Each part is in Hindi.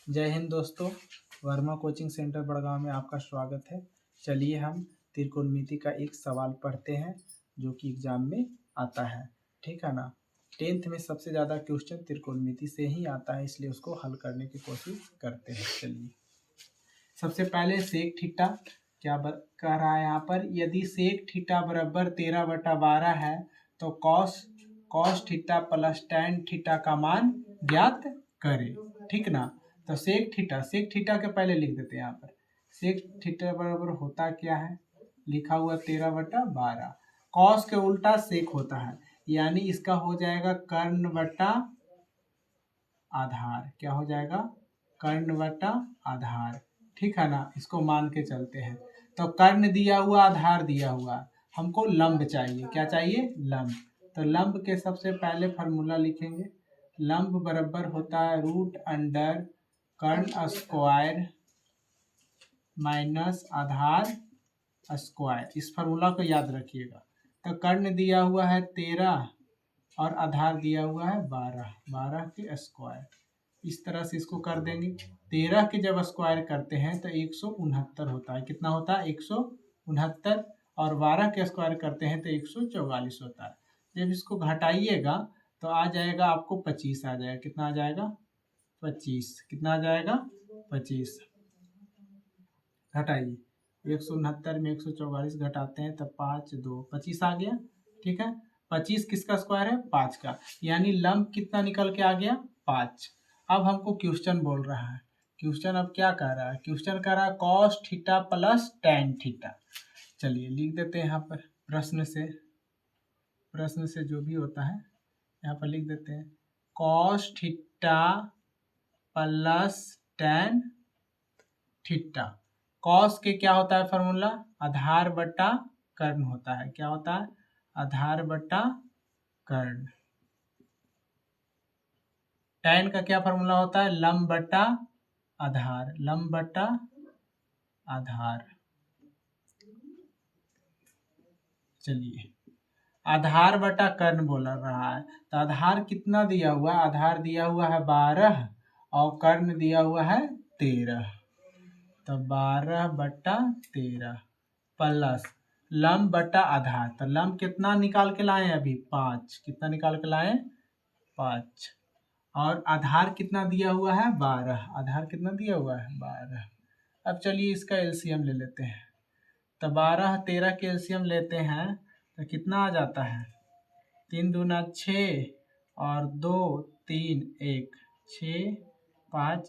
जय हिंद दोस्तों, वर्मा कोचिंग सेंटर बड़गांव में आपका स्वागत है। चलिए हम त्रिकोणमिति का एक सवाल पढ़ते हैं जो कि एग्जाम में आता है, ठीक है ना। 10th में सबसे ज़्यादा क्वेश्चन त्रिकोणमिति से ही आता है, इसलिए उसको हल करने की कोशिश करते हैं। चलिए सबसे पहले सेक थीटा क्या कह रहा है यहाँ पर, यदि सेक थीटा बराबर 13/12 है तो cos theta plus tan theta का मान ज्ञात करें, ठीक ना। तो सेक थीटा के पहले लिख देते हैं यहाँ पर। सेक थीटा बराबर होता क्या है, लिखा हुआ 13/12। कॉस के उल्टा सेक होता है, यानी इसका हो जाएगा कर्ण बटा आधार। क्या हो जाएगा, कर्ण बटा आधार, ठीक है ना। इसको मान के चलते हैं। तो कर्ण दिया हुआ, आधार दिया हुआ, हमको लंब चाहिए। क्या चाहिए, लंब। तो लंब के सबसे पहले फार्मूला लिखेंगे। लंब बराबर होता है √अंडर कर्ण स्क्वायर माइनस आधार स्क्वायर। इस फार्मूला को याद रखिएगा। तो कर्ण दिया हुआ है 13 और आधार दिया हुआ है 12 के स्क्वायर। इस तरह से इसको कर देंगे। 13 के जब स्क्वायर करते हैं तो 169 होता है। कितना होता है, 169। और 12 के स्क्वायर करते हैं तो 144 होता है। जब इसको घटाइएगा तो आ जाएगा आपको 25 आ जाएगा। कितना आ जाएगा, 25। कितना आ जाएगा, 25। घटाइए, 169 में 144 घटाते हैं तो 5 2 25 आ गया, ठीक है। 25 किसका स्क्वायर है, 5 का, यानी लंब कितना निकल के आ गया, 5। अब हमको क्वेश्चन बोल रहा है, क्वेश्चन अब क्या कह रहा है, क्वेश्चन कह रहा है cos theta plus tan theta. चलिए लिख देते हैं यहाँ पर, प्रश्न से जो भी होता है यहाँ पर लिख देते हैं। Cos theta plus tan theta. Cos के क्या होता है फॉर्मूला, आधार बटा कर्ण होता है। क्या होता है, आधार बटा कर्ण। टैन का क्या फॉर्मूला होता है, लंब बटा आधार, लंब बटा आधार। चलिए आधार बटा कर्ण बोल रहा है, तो आधार कितना दिया हुआ है, आधार दिया हुआ है 12 और कर्ण दिया हुआ है 13। तो 12/13 प्लस लंब बटा आधार। तो लंब कितना निकाल के लाए, अभी 5। कितना निकाल के लाए, 5। और आधार कितना दिया हुआ है, 12। आधार कितना दिया हुआ है, 12। अब चलिए इसका एलसीएम ले लेते हैं। तो 12 13 के एलसीएम लेते हैं तो कितना आ जाता है, 3 दूना 6 और 2 3 1 6 5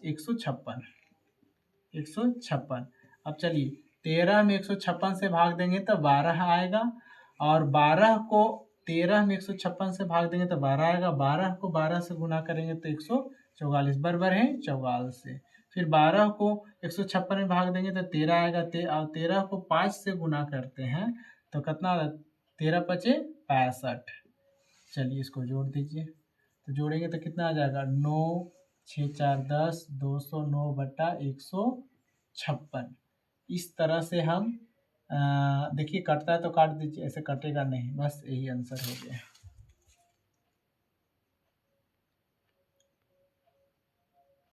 156। अब चलिए 13 में 156 से भाग देंगे तो 12 आएगा, और 12 को 13 में 156 से भाग देंगे तो 12 आएगा। 12 को 12 से गुना करेंगे तो 144 बराबर है 44 से। फिर 12 को 156 में भाग देंगे तो 13 आएगा, और 13 को 5 से गुना करते हैं तो कितना, 13 5 65। चलिए इसको जोड़ दीजिए, तो जोड़ेंगे तो कितना आ जाएगा, 9 6 4 10 209/156। इस तरह से हम देखिए कटता है तो काट दीजिए, ऐसे कटेगा नहीं, बस यही आंसर हो गया।